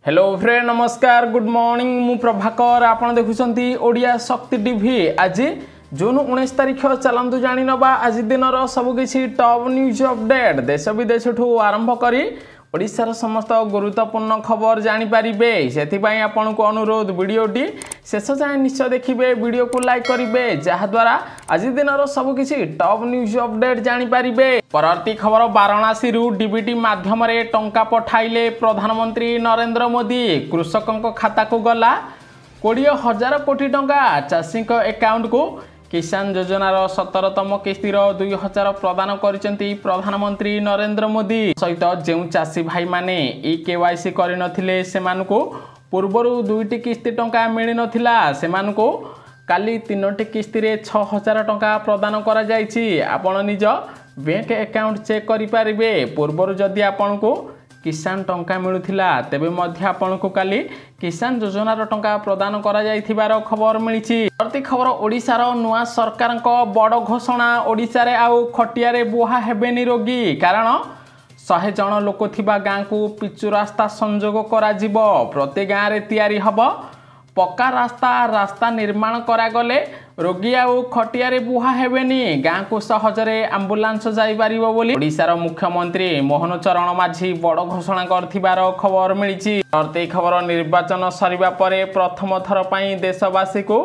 Hello friend नमस्कार good morning मु प्रभाकर आपण देखुछंती ओडिया शक्ति टीवी। आज जून 19 तारिख चलतु जानी नबा आज दिन सबकि टॉप न्यूज अपडेट देश विदेश ठू आरंभ करी ओडिशार समस्त गुरुत्वपूर्ण खबर जानीपारे से आपण को अनुरोध वीडियोटी शेष जाए निश्चय देखिए वीडियो को लाइक करेंगे जहाद्वारा आज दिन सबकि टॉप न्यूज अपडेट जानीपारे। परवर्ती खबर वाराणसी डीबीटी माध्यम टंका पठाइले प्रधानमंत्री नरेंद्र मोदी कृषकों खाता को गला 20,000 कोटी टंका चाषी अकाउंट को किसान योजनार 17तम किस्तिर 2,000 प्रदान करिसेंती प्रधानमंत्री नरेंद्र मोदी सहित जो चाषी भाई माने ई केवाईसी करनथिले सेमानको पूर्वरु 2टी किस्ती टंका मिली नथिला सेमानको काली 3टी किस्ती रे 6,000 टंका प्रदान करा जायछि। आपण निज बैंक अकाउंट चेक करि पारिबे। पूर्वरु जदि आपनको किसान टंका मिलुथिला तेबे मध्य आपनको काली किसान योजनार टंका प्रदान करा जायथिबार खबर मिलिछि। प्रति खबर ओडिशार नुआ सरकारक बड़ घोषणा ओडिशा रे आउ खटिया रे बुहा हेबेनी रोगी कारण 100 जन लोक थिबा गाँ को पिचु रास्ता संजोग करा जिवो। प्रति गाँ रे तैयारी हब पक्का रास्ता निर्माण करा गले रोगी आउ खटिया रे बुहा हेबेनी गाँ को सहजरे एम्बुलेंस जाई पारिबो बोली ओडिशार मुख्यमंत्री मोहन चरण माझी बड़ घोषणा करथिबार खबर मिलिछि। प्रति खबर निर्वाचन सरिबा परे प्रथम थर पई देशवासी को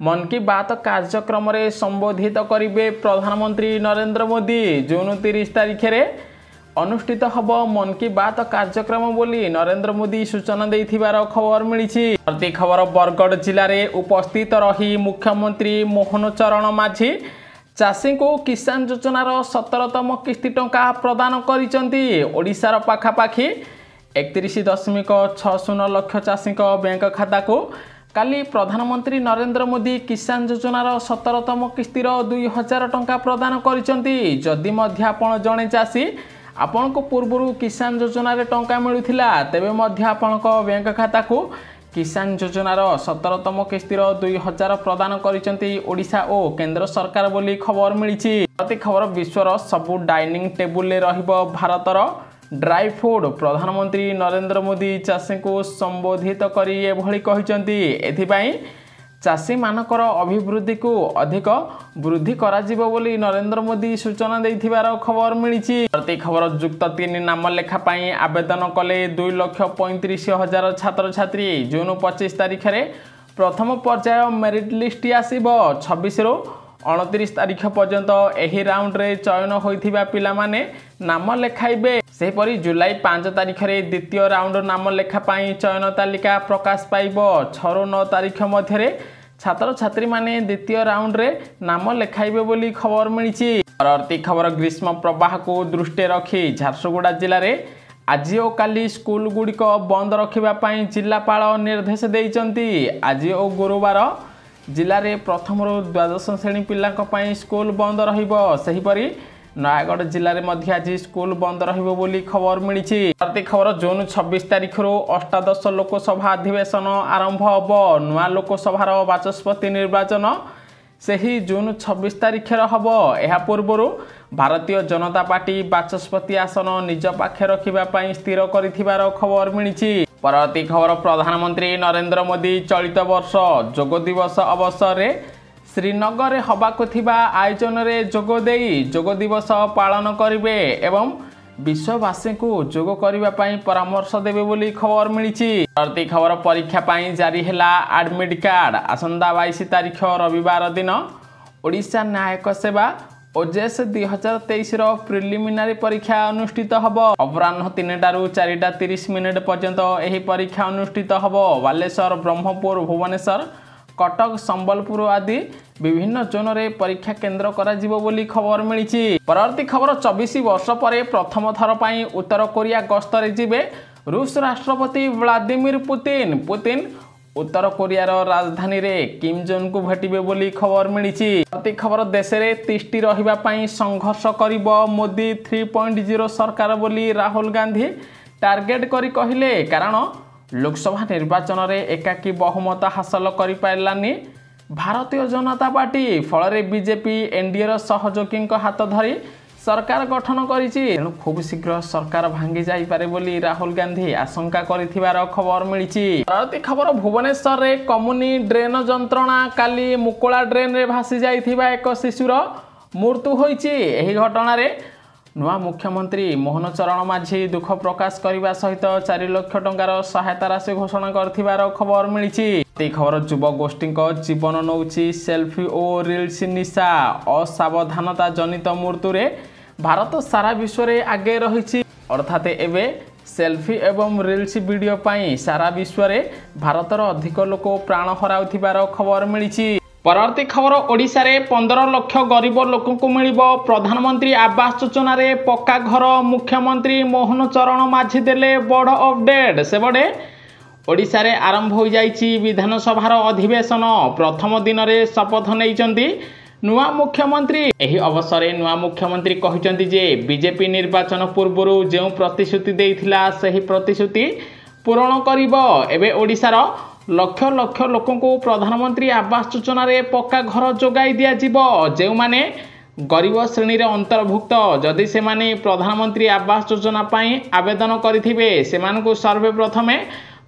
मन की बात कार्यक्रम रे संबोधित करिवे प्रधानमंत्री नरेंद्र मोदी। जून 30 तारिख रे अनुष्ठित हब मन की बात कार्यक्रम बोली नरेंद्र मोदी सूचना देथिबार खबर मिलिछि। प्रति खबर बरगढ़ जिले में उपस्थित रही मुख्यमंत्री मोहन चरण माझी चाषी को किसान योजनार 17तम किस्ती टंका प्रदान करिसेंती। ओडिशार पाखापाखी 31.60 लाख चाषी बैंक खाता को काली प्रधानमंत्री नरेंद्र मोदी किसान योजनार 17तम किस्तिर 2,000 टंका प्रदान करिसेंती। जदि मध्य आपण जणे चाषी आपण को पूर्व किसान योजना रे टंका मिलुथिला तेबे मध्य आपण बैंक खाता को किसान योजनार 17तम किस्तिर 2,000 प्रदान करिसेंती ओडिशा और केंद्र सरकार बोली खबर मिलिछि। प्रति खबर विश्वर सबु डाइनिंग टेबुल ले रहिबो भारतर ड्राई फूड प्रधानमंत्री नरेंद्र मोदी चाषी को संबोधित करी एभली कहिसेंती। एथिपाई चाषी मानकर अभिवृद्धि को अधिक वृद्धि करा जिवो बोली नरेंद्र मोदी सूचना देथिबार खबर मिलिछि। प्रति खबर जुक्त 3 नाम लेखा पाई आवेदन कले 2,35,000 छात्र छात्री। जून 25 तारिख रे प्रथम पर्याय मेरिट लिस्ट आसीबो। 26 रो 29 तारिख पर्यंत एही राउंड रे चयन होइथिबा पिला माने नाम लेखाइबे। सेपरी जुलाई 5 तारिख रे द्वितीय राउंड नाम लेखा पाई चयन तालिका प्रकाश पाइबो। 6 रो 9 तारिख मध्य रे छात्र छात्री माने द्वितीय राउंड रे नाम लेखाइबे बोली खबर मिलिछि। परवर्ती खबर ग्रीष्म प्रवाह को दृष्टि रखी झारसुगुड़ा जिले में आज और काली स्कूल गुड़िक बंद रखिबा पाई जिलापाल निर्देश देइचंती। आज और गुरुवार जिले में प्रथम रू द्वादश श्रेणी पिलांक पाई स्कूल बंद रहिबो। सेहिपरि नयागढ़ जिले में मध्य आज स्कूल बंद रहिबो बोली खबर मिलिछि। प्रति खबर जून 26 तारिख रो अष्टादश लोकसभा अधिवेशन आरंभ हब। नुआ लोकसभार बाचस्पति निर्वाचन सही जून 26 तारिख हब। यह पूर्व भारतीय जनता पार्टी बाचस्पति आसन निज पाखे रखिबा पाई स्थिर करिथिबार खबर मिलिछि। परवर्ती खबर प्रधानमंत्री नरेंद्र मोदी चलित वर्ष जोग दिवस अवसर रे श्रीनगर हबाकु थिबा आयोजन रे जोग देई जोग दिवस पालन करिवे एवं विश्ववासी को जोग करिबा पाई परामर्श देबे बोली खबर मिलिछि। प्रति खबर परीक्षा पाई जारी हैला एडमिट कार्ड। आसंदा 22 तारिख रविवार दिन ओडिशा न्यायिक सेवा ओजेएस 2023 रो प्रिलिमिनारी परीक्षा अनुष्ठित हब। अपराह्न 3टारू 4:30 मिनिट पर्यंत एही परीक्षा अनुष्ठित हब। बालेश्वर ब्रह्मपुर भुवनेश्वर कटक संबलपुर आदि विभिन्न जोन रे परीक्षा केंद्र करा जिवो बोली खबर मिलिछि। परवर्ती खबर 24 वर्ष परे प्रथम थर पई उत्तर कोरिया गस्त रे जिवे रूस राष्ट्रपति व्लादिमीर पुतिन उत्तर कोरियार राजधानी रे किम जोन को भेटिबे बोली खबर मिलिछि। प्रति खबर देश रे तिष्टि रहिबा पई संघर्ष करिबो मोदी 3.0 सरकार बोली राहुल गांधी टार्गेट करी कहिले कारण लोकसभा निर्वाचन रे एकाकी बहुमत हासिल करि पाइलानी भारतीय जनता पार्टी फल बीजेपी एनडीए सहयोगी हाथ धरी सरकार गठन करिछि तेणु खूब शीघ्र सरकार भांगी जाई पारे बोली राहुल गांधी आशंका करिथिबार खबर मिलिछि। परवर्ती खबर भुवनेश्वर रे कमुनी ड्रेन जंत्रणा काली मुकोला ड्रेन रे भासी जाइथिबा एक शिशुर मृत्यु होइछि। एही घटना रे नुआ मुख्यमंत्री मोहन चरण माझी दुख प्रकाश करने सहित 4 लाख टंकार सहायता राशि घोषणा कर खबर मिली। खबर युव गोष्ठी जीवन नौची सेल्फी और रिल्स निशा असावधानता जनित मृत्यु रे भारत सारा विश्व रे आगे रही अर्थात एवं सेल्फी एवं रिल्स वीडियो पाई सारा विश्व रे भारतर अधिक लोक प्राण हराउथिबार खबर मिली। परवर्ती खबर ओडिशा रे 15 लाख गरीब लोकों को मिलिबो प्रधानमंत्री आवास योजना रे पक्का घर मुख्यमंत्री मोहन चरण माझी देले बड़ अपडेट। सेबडे ओडिशा रे आरंभ हो जाइछि विधानसभार अधिवेशन प्रथम दिन रे शपथ नैचंती नुआ मुख्यमंत्री। एही अवसर रे नुआ मुख्यमंत्री कहिसंती जे बीजेपी निर्वाचन पूर्व जो प्रतिश्रुति देइथिला सही प्रतिश्रुति पूरण करिबो। एबे ओडिशा रो लक्ष लक्ष लोकों को प्रधानमंत्री आवास योजना रे पक्का घर जोगाई दिया जिवो जो माने गरीब श्रेणी रे अंतर्भुक्त जदि से माने प्रधानमंत्री आवास योजना पाई आवेदन करिथिबे सेमानकु सर्वप्रथमे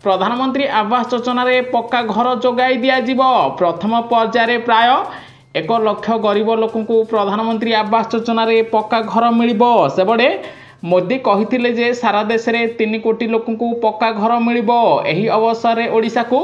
प्रधानमंत्री आवास योजना रे पक्का घर जोगाई दिया जिवो। प्रथम पर्याय रे प्राय 1 लाख गरीब लोकों को प्रधानमंत्री आवास योजना रे पक्का घर मिलिबो। सेबडे मोदी कहिथिले जे सारा देश रे 3 कोटी लोकों को पक्का घर मिलिबो। एही अवसर रे ओडिशा को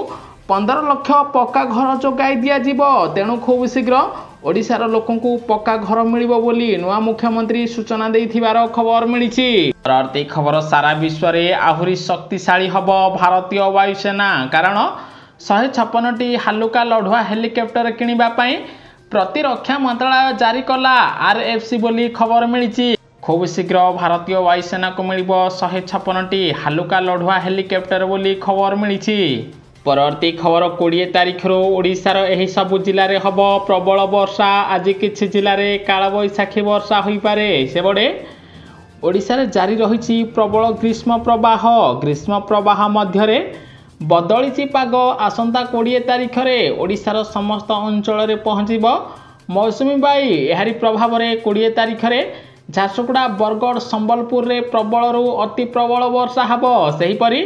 15 लाख पक्का घर जोगाई दिया जिवो तेणु खूब शीघ्र ओडिशार लोकों को पक्का घर मिलिबो बोली नुआ मुख्यमंत्री सूचना देइथिबार खबर मिलिछि। परवर्ती खबर सारा विश्व रे आहुरी शक्तिशाली हबो भारतीय वायुसेना कारण 156टी हालुका लढुआ हेलिकॉप्टर किनिबा पई प्रतिरक्षा मंत्रालय जारी कला आरएफसी बोली खबर मिलिछि। खूब शीघ्र भारतीय वायुसेना को मिल 156टी हालुका लढुआ हेलिकॉप्टर बोली खबर मिली। परवर्ती खबर 20 तारिख रो ओडिशार एही सबु जिल्ला रे हबो प्रबल वर्षा आज किछि जिल्ला रे कालबैशाखी वर्षा होई पारे। सेबडे ओडिशा रे जारी रहिछि प्रबल ग्रीष्म प्रवाह मध्य रे बदलिछि पाग। आसंता 20 तारिख रे ओडिशार समस्त अंचल रे पहुंचिबो मौसुमी बाई। एहारी प्रभाव रे 20 तारिख रे झारसुगुड़ा बरगढ़ संबलपुर रे प्रबल रु अति प्रबल वर्षा हबो। सेहीपरि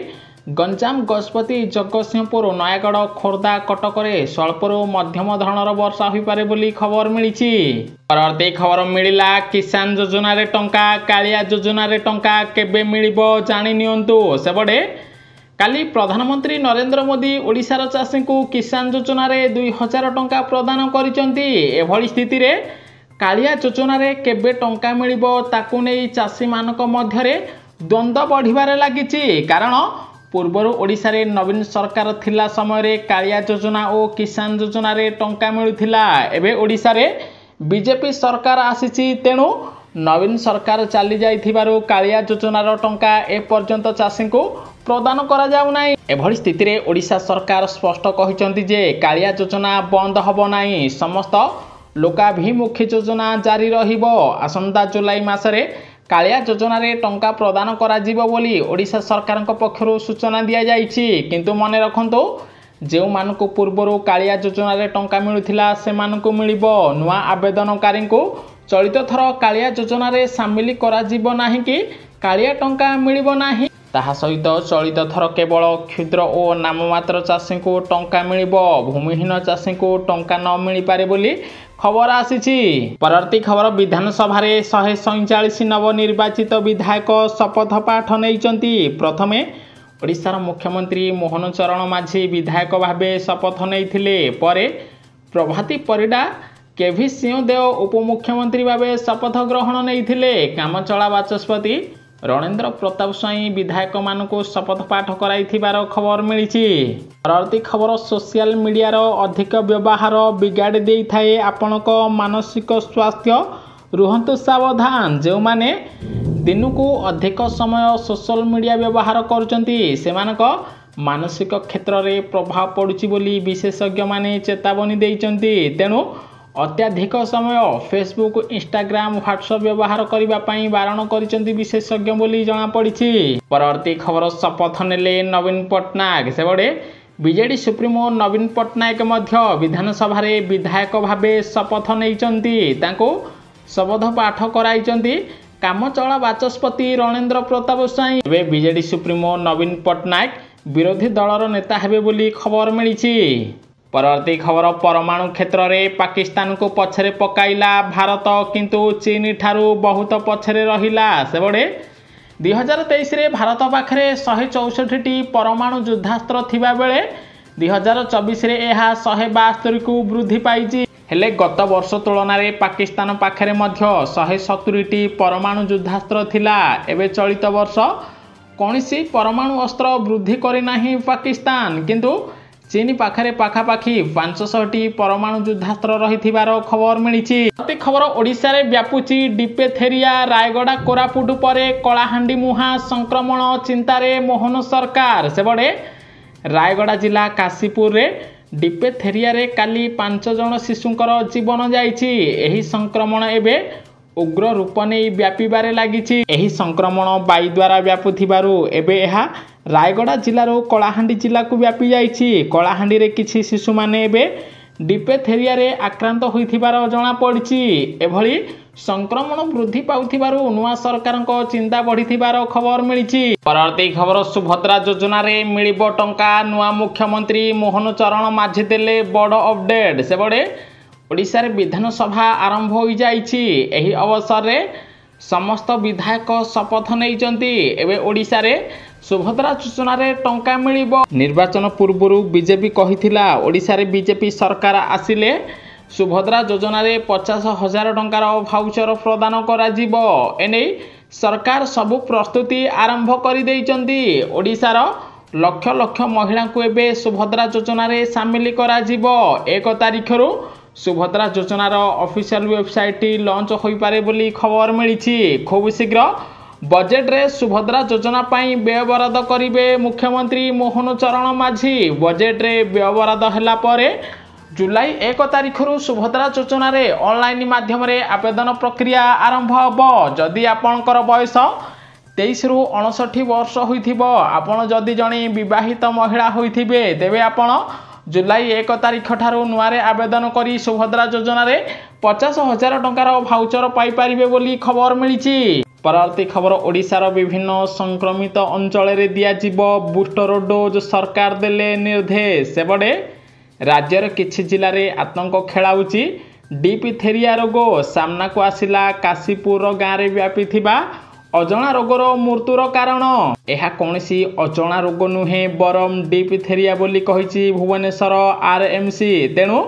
गंजाम गजपति जगतसिंहपुर नयागढ़ खोर्धा कटक रे स्वल्प रु मध्यम धरणर वर्षा होई पारे बोली खबर मिलिछि। परवर्ती खबर मिलिला किसान योजना रे टंका कालिया योजना रे टंका केबे मिलिबो जानि नियंतु। सेबडे काली प्रधानमंत्री नरेंद्र मोदी ओडिशार चाषी को किसान योजना रे 2000 टंका प्रदान करिसंती। एभली स्थिति रे कालिया योजना रे केबे टंका मिलिबो ताकू नै चाषी मानक मध्य रे द्वंद्व बढ़िबारे लागिछि कारण पूर्वर ओडिशा रे नवीन सरकार थिला समय रे कालिया योजना और किसान योजना रे टंका मिलुथिला। एबे ओडिशा रे बीजेपी सरकार आसीछि तेणु नवीन सरकार चली जाइथिबारु कालिया योजना रो टंका ए पर्यंत चाषी को प्रदान करा जाउ नाही। एभली स्थिति रे ओडिशा सरकार स्पष्ट कहिसंती जे कालिया योजना बंद हबो नाही समस्त लोकाभिमुखी योजना जारी रहिबो। आसंता जुलाई मासरे कालिया योजना रे टंका प्रदान करा जिवो बोली ओडिशा सरकार पक्षरु सूचना दिया जाइछि। किंतु मने रखंतु जे मानकु पूर्वरु कालिया योजना रे टंका मिलुथिला से मानकु मिलिबो। नुआ आवेदनकारी को चलित थर कालिया योजना रे शामिल करा जिवो नाही कि कालिया टंका मिलिबो नाही। ताहा सहित चलित थर केवल क्षुद्र और नाममात्र चाषी को टंका मिलिबो भूमिहीन चाषी को टंका न मिली पारे बोली खबर आसीछि। परवर्ती खबर विधानसभा रे 147 नवनिर्वाचित विधायक शपथ पाठ नैचंती। प्रथमे ओडिशार मुख्यमंत्री मोहन चरण माझी विधायक भावे शपथ नैथिले परे प्रभाती परिडा केभी सिंहदेव उपमुख्यमंत्री भावे शपथ ग्रहण नैथिले। कामचला बाचस्पति रणेंद्र प्रताप स्वाई विधायक मानकु शपथ पाठ कराइथिबार खबर मिलिछि। परवर्ती खबर सोशल मीडिया रो अधिक व्यवहार बिगाड़ी देई थाए आपनक मानसिक स्वास्थ्य रुहंतु सावधान। जो माने दिनुकु अधिक समय सोशल मीडिया व्यवहार करुचंती सेमानक मानसिक क्षेत्र रे प्रभाव पड़ुछि बोली विशेषज्ञ माने चेतावनी देइचंती। तेणु अत्याधिक समय फेसबुक इंस्टाग्राम व्हाट्सएप व्यवहार करबा पई बारण करिसंती विशेषज्ञ बोली जणा पड़िछि। परवर्ती खबर शपथ नेले नवीन पटनायक। सेबडे बीजेडी सुप्रीमो नवीन पटनायक मध्य विधानसभा रे विधायक भावे शपथ नैचंती। तांको ଶପଥ ପାଠ କରାଇଛନ୍ତି କାମଚଳା ବାଚସ୍ପତି ରଣେନ୍ଦ୍ର ପ୍ରତାପ ସ୍ୱାଇଁ। ଏବେ ବିଜେଡି ସୁପ୍ରିମୋ ନବୀନ ପଟ୍ଟନାୟକ ବିରୋଧୀ ଦଳର ନେତା ହେବେ ବୋଲି ଖବର ମିଳିଛି। ପରବର୍ତ୍ତୀ ଖବର, ପରମାଣୁ କ୍ଷେତ୍ରରେ ପାକିସ୍ତାନକୁ ପଛରେ ପକାଇଲା ଭାରତ, କିନ୍ତୁ ଚୀନ ଠାରୁ ବହୁତ ପଛରେ ରହିଲା। ସେପଟେ 2023ରେ ଭାରତ ପାଖରେ 164ଟି ପରମାଣୁ ଯୁଦ୍ଧାସ୍ତ୍ର ଥିବାବେଳେ 2024ରେ ଏହା 172କୁ ବୃଦ୍ଧି ପାଇଛି। ହେଲେ ଗତ ବର୍ଷ ତୁଳନାରେ ପାକିସ୍ତାନ ପାଖରେ ମଧ୍ୟ 170ଟି ପରମାଣୁ ଯୁଦ୍ଧାସ୍ତ୍ର ଥିଲା। ଏବେ ଚଳିତ ବର୍ଷ କୌଣସି ପରମାଣୁ ଅସ୍ତ୍ର ବୃଦ୍ଧି କରିନାହିଁ ପାକିସ୍ତାନ, କିନ୍ତୁ ଚୀନ ପାଖରେ ପାଖାପାଖି 500ଟି ପରମାଣୁ ଯୁଦ୍ଧାସ୍ତ୍ର ରହିଥିବାର ଖବର ମିଳିଛି। ପ୍ରତି ଖବର, ଓଡ଼ିଶାରେ ବ୍ୟାପୁଛି ଡିପେଥେରିଆ। ରାୟଗଡ଼ା କୋରାପୁଟ ପରେ କଳାହାଣ୍ଡି ମୁହାଁ ସଂକ୍ରମଣ ଚିନ୍ତାରେ ମୋହନ ସରକାର। ସେପଟେ ରାୟଗଡ଼ା ଜିଲ୍ଲା କାଶୀପୁରରେ ଡିପେଥେରିଆରେ କାଲି 5 ଜଣ ଶିଶୁଙ୍କର ଜୀବନ ଯାଇଛି। ଏହି ସଂକ୍ରମଣ ଏବେ ଉଗ୍ର ରୂପ ନେଇ ବ୍ୟାପିବାରେ ଲାଗିଛି। ଏହି ସଂକ୍ରମଣ ବାୟୁ ଦ୍ୱାରା ବ୍ୟାପୁଥିବାରୁ ଏବେ ଏହା ରାୟଗଡ଼ା ଜିଲ୍ଲାରୁ କଳାହାଣ୍ଡି ଜିଲ୍ଲାକୁ ବ୍ୟାପି ଯାଇଛି। କଳାହାଣ୍ଡିରେ କିଛି ଶିଶୁମାନେ ଏବେ ଡିପେଥେରିଆରେ ଆକ୍ରାନ୍ତ ହୋଇଥିବାର ଜଣାପଡ଼ିଛି। ଏଭଳି ସଂକ୍ରମଣ ବୃଦ୍ଧି ପାଉଥିବାରୁ ନୂଆ ସରକାରଙ୍କ ଚିନ୍ତା ବଢ଼ିଥିବାର ଖବର ମିଳିଛି। ପରବର୍ତ୍ତୀ ଖବର, ସୁଭଦ୍ରା ଯୋଜନାରେ ମିଳିବ ଟଙ୍କା, ନୂଆ ମୁଖ୍ୟମନ୍ତ୍ରୀ ମୋହନ ଚରଣ ମାଝୀ ଦେଲେ ବଡ଼ ଅପଡେଟ୍। ସେପଟେ ଓଡ଼ିଶାରେ ବିଧାନସଭା ଆରମ୍ଭ ହୋଇଯାଇଛି। ଏହି ଅବସରରେ ସମସ୍ତ ବିଧାୟକ ଶପଥ ନେଇଛନ୍ତି। ଏବେ ଓଡ଼ିଶାରେ ସୁଭଦ୍ରା ଯୋଜନାରେ ଟଙ୍କା ମିଳିବ। ନିର୍ବାଚନ ପୂର୍ବରୁ ବିଜେପି କହିଥିଲା ଓଡ଼ିଶାରେ ବିଜେପି ସରକାର ଆସିଲେ ସୁଭଦ୍ରା ଯୋଜନାରେ 50,000 ଟଙ୍କାର ଭାଉଚର ପ୍ରଦାନ କରାଯିବ। ଏନେଇ ସରକାର ସବୁ ପ୍ରସ୍ତୁତି ଆରମ୍ଭ କରିଦେଇଛନ୍ତି। ଓଡ଼ିଶାର ଲକ୍ଷ ଲକ୍ଷ ମହିଳାଙ୍କୁ ଏବେ ସୁଭଦ୍ରା ଯୋଜନାରେ ସାମିଲ କରାଯିବ। 1 ତାରିଖରୁ ସୁଭଦ୍ରା ଯୋଜନାର ଅଫିସିଆଲ ୱେବସାଇଟ ଲଞ୍ଚ ହୋଇପାରେ ବୋଲି ଖବର ମିଳିଛି। ଖୁବ୍ ଶୀଘ୍ର ବଜେଟ୍ରେ ସୁଭଦ୍ରା ଯୋଜନା ପାଇଁ ବ୍ୟୟ ବରାଦ କରିବେ ମୁଖ୍ୟମନ୍ତ୍ରୀ ମୋହନ ଚରଣ ମାଝୀ। ବଜେଟ୍ରେ ବ୍ୟୟ ବରାଦ ହେଲା ପରେ ଜୁଲାଇ 1 ତାରିଖରୁ ସୁଭଦ୍ରା ଯୋଜନାରେ ଅନଲାଇନ୍ ମାଧ୍ୟମରେ ଆବେଦନ ପ୍ରକ୍ରିୟା ଆରମ୍ଭ ହେବ। ଯଦି ଆପଣଙ୍କର ବୟସ 23ରୁ 59 ବର୍ଷ ହୋଇଥିବ, ଆପଣ ଯଦି ଜଣେ ବିବାହିତ ମହିଳା ହୋଇଥିବେ, ତେବେ ଆପଣ ଜୁଲାଇ 1 ତାରିଖ ଠାରୁ ନୂଆରେ ଆବେଦନ କରି ସୁଭଦ୍ରା ଯୋଜନାରେ 50,000 ଟଙ୍କାର ଭାଉଚର ପାଇପାରିବେ ବୋଲି ଖବର ମିଳିଛି। ପରବର୍ତ୍ତୀ ଖବର, ଓଡ଼ିଶାର ବିଭିନ୍ନ ସଂକ୍ରମିତ ଅଞ୍ଚଳରେ ଦିଆଯିବ ବୁଷ୍ଟର ଡୋଜ୍, ସରକାର ଦେଲେ ନିର୍ଦ୍ଦେଶ। ସେପଟେ ରାଜ୍ୟର କିଛି ଜିଲ୍ଲାରେ ଆତଙ୍କ ଖେଳାଉଛି ଡିପେଥେରିଆ ରୋଗ। ସାମ୍ନାକୁ ଆସିଲା କାଶୀପୁର ଗାଁରେ ବ୍ୟାପିଥିବା ଅଜଣା ରୋଗର ମୃତ୍ୟୁର କାରଣ। ଏହା କୌଣସି ଅଜଣା ରୋଗ ନୁହେଁ, ବରଂ ଡିପେଥେରିଆ ବୋଲି କହିଛି ଭୁବନେଶ୍ୱର RMC। ତେଣୁ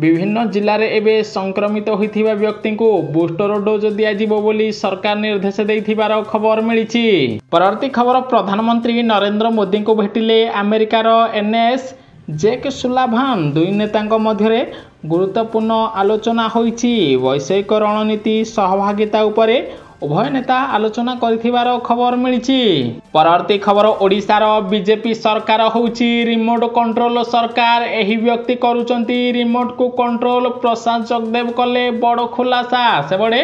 ବିଭିନ୍ନ ଜିଲ୍ଲାରେ ଏବେ ସଂକ୍ରମିତ ହୋଇଥିବା ବ୍ୟକ୍ତିଙ୍କୁ ବୁଷ୍ଟର ଡୋଜ୍ ଦିଆଯିବ ବୋଲି ସରକାର ନିର୍ଦ୍ଦେଶ ଦେଇଥିବାର ଖବର ମିଳିଛି। ପରବର୍ତ୍ତୀ ଖବର, ପ୍ରଧାନମନ୍ତ୍ରୀ ନରେନ୍ଦ୍ର ମୋଦିଙ୍କୁ ଭେଟିଲେ ଆମେରିକାର NS ଜେକ୍ ସୁଲିଭାନ୍। ଦୁଇ ନେତାଙ୍କ ମଧ୍ୟରେ ଗୁରୁତ୍ୱପୂର୍ଣ୍ଣ ଆଲୋଚନା ହୋଇଛି। ବୈଷୟିକ ରଣନୀତି ସହଭାଗିତା ଉପରେ ଉଭୟ ନେତା ଆଲୋଚନା କରିଥିବାର ଖବର ମିଳିଛି। ପରବର୍ତ୍ତୀ ଖବର, ଓଡ଼ିଶାର ବିଜେପି ସରକାର ହେଉଛି ରିମୋଟ କଣ୍ଟ୍ରୋଲ ସରକାର। ଏହି ବ୍ୟକ୍ତି କରୁଛନ୍ତି ରିମୋଟକୁ କଣ୍ଟ୍ରୋଲ। ପ୍ରଶାନ୍ତ ଜଗଦେବ କଲେ ବଡ଼ ଖୁଲାସା। ସେପଟେ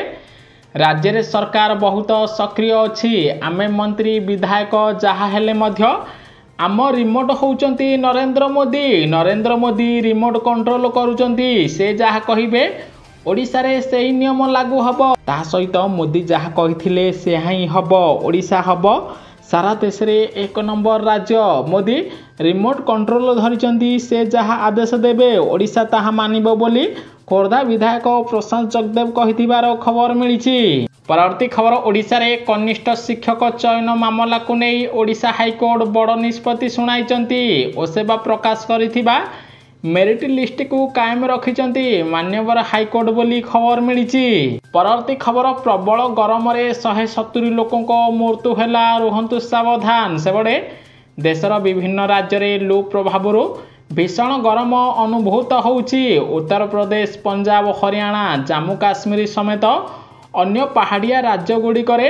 ରାଜ୍ୟରେ ସରକାର ବହୁତ ସକ୍ରିୟ ଅଛି। ଆମେ ମନ୍ତ୍ରୀ ବିଧାୟକ ଯାହା ହେଲେ ମଧ୍ୟ ଆମ ରିମୋଟ ହେଉଛନ୍ତି ନରେନ୍ଦ୍ର ମୋଦି। ନରେନ୍ଦ୍ର ମୋଦି ରିମୋଟ କଣ୍ଟ୍ରୋଲ କରୁଛନ୍ତି। ସେ ଯାହା କହିବେ ଓଡ଼ିଶାରେ ସେହି ନିୟମ ଲାଗୁ ହେବ। ତାହା ସହିତ ମୋଦି ଯାହା କହିଥିଲେ ସେହା ହିଁ ହେବ। ଓଡ଼ିଶା ହେବ ସାରା ଦେଶରେ 1 ନମ୍ବର ରାଜ୍ୟ। ମୋଦି ରିମୋଟ କଣ୍ଟ୍ରୋଲ ଧରିଛନ୍ତି। ସେ ଯାହା ଆଦେଶ ଦେବେ ଓଡ଼ିଶା ତାହା ମାନିବ ବୋଲି ଖୋର୍ଦ୍ଧା ବିଧାୟକ ପ୍ରଶାନ୍ତ ଜଗଦେବ କହିଥିବାର ଖବର ମିଳିଛି। ପରବର୍ତ୍ତୀ ଖବର, ଓଡ଼ିଶାରେ କନିଷ୍ଠ ଶିକ୍ଷକ ଚୟନ ମାମଲାକୁ ନେଇ ଓଡ଼ିଶା ହାଇକୋର୍ଟ ବଡ଼ ନିଷ୍ପତ୍ତି ଶୁଣାଇଛନ୍ତି। ଓସେବା ପ୍ରକାଶ କରିଥିବା ମେରିଟ୍ ଲିଷ୍ଟକୁ କାଏମ ରଖିଛନ୍ତି ମାନ୍ୟବର ହାଇକୋର୍ଟ ବୋଲି ଖବର ମିଳିଛି। ପରବର୍ତ୍ତୀ ଖବର, ପ୍ରବଳ ଗରମରେ 170 ଲୋକଙ୍କ ମୃତ୍ୟୁ ହେଲା, ରୁହନ୍ତୁ ସାବଧାନ। ସେପଟେ ଦେଶର ବିଭିନ୍ନ ରାଜ୍ୟରେ ଲୁ ପ୍ରଭାବରୁ ଭୀଷଣ ଗରମ ଅନୁଭୂତ ହେଉଛି। ଉତ୍ତରପ୍ରଦେଶ, ପଞ୍ଜାବ, ହରିୟାଣା, ଜାମ୍ମୁ କାଶ୍ମୀର ସମେତ ଅନ୍ୟ ପାହାଡ଼ିଆ ରାଜ୍ୟଗୁଡ଼ିକରେ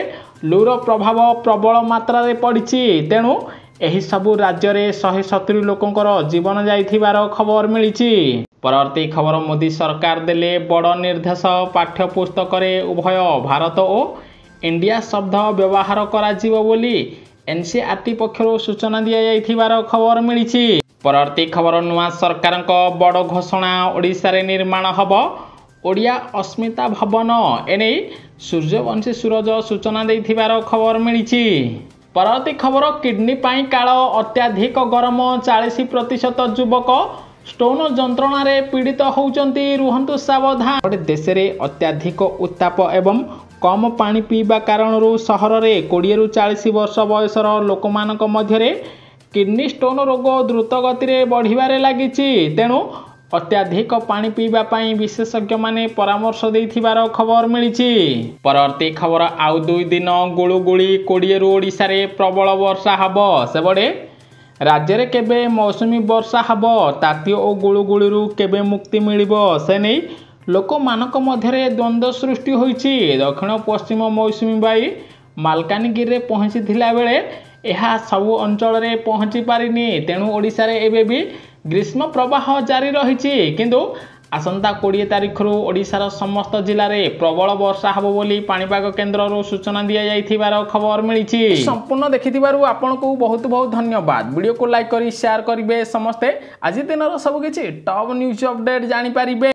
ଲୁର ପ୍ରଭାବ ପ୍ରବଳ ମାତ୍ରାରେ ପଡ଼ିଛି। ତେଣୁ ଏହି ସବୁ ରାଜ୍ୟରେ 170 ଲୋକଙ୍କର ଜୀବନ ଯାଇଥିବାର ଖବର ମିଳିଛି। ପରବର୍ତ୍ତୀ ଖବର, ମୋଦି ସରକାର ଦେଲେ ବଡ଼ ନିର୍ଦ୍ଦେଶ। ପାଠ୍ୟପୁସ୍ତକରେ ଉଭୟ ଭାରତ ଓ ଇଣ୍ଡିଆ ଶବ୍ଦ ବ୍ୟବହାର କରାଯିବ ବୋଲି NCERT ପକ୍ଷରୁ ସୂଚନା ଦିଆଯାଇଥିବାର ଖବର ମିଳିଛି। ପରବର୍ତ୍ତୀ ଖବର, ନୂଆ ସରକାରଙ୍କ ବଡ଼ ଘୋଷଣା। ଓଡ଼ିଶାରେ ନିର୍ମାଣ ହେବ ओडिया अस्मिता भवन एने सूर्यवंशी सूरज सूचना देथिबार खबर मिली। परवर्ती खबर किडनी पाई काल अत्याधिक गरम 40% युवक स्टोन जंत्रणा पीड़ित होउचंती रुहंतु सावधान। देश में अत्याधिक उत्ताप एवं कम पानी पीवा कारण सहर में 20 ରୁ 40 वर्ष बयसर लोक मध्य किडनी स्टोन रोग द्रुत गति बढ़िबारे लागिछि। तेणु अत्याधिक पानी पीवाई विशेषज्ञ माने परामर्श देथिबार खबर मिली। परवर्ती खबर आउ 2 दिन गुळुगुळी 20 ରୁ ओडिशा रे प्रबल वर्षा हब। सेबडे राज्य में केबे मौसुमी वर्षा हब ताती और गुळुगुळी केबे मुक्ति मिलिबो से नहीं लोक मानक मध्य द्वंद्व सृष्टि होइछि। दक्षिण पश्चिम मौसुमी बाई मालकानगिरी रे पहुंची बेले यह सबु अंचल रे पहुंची पारिनी। तेणु ओडिशा रे एबे भी ग्रीष्म प्रवाह जारी रही किंतु आसंता 20 तारिख रु ओडिशार समस्त जिले में प्रबल वर्षा हब बोली पाणीपाग केन्द्र सूचना दि जाइथिबार खबर मिली। संपूर्ण देखिथिबारु आपनको बहुत बहुत धन्यवाद। वीडियो को लाइक करी शेयर करिवे समस्ते। आज दिन सबकिछि टॉप न्यूज अपडेट जानि पारिबे।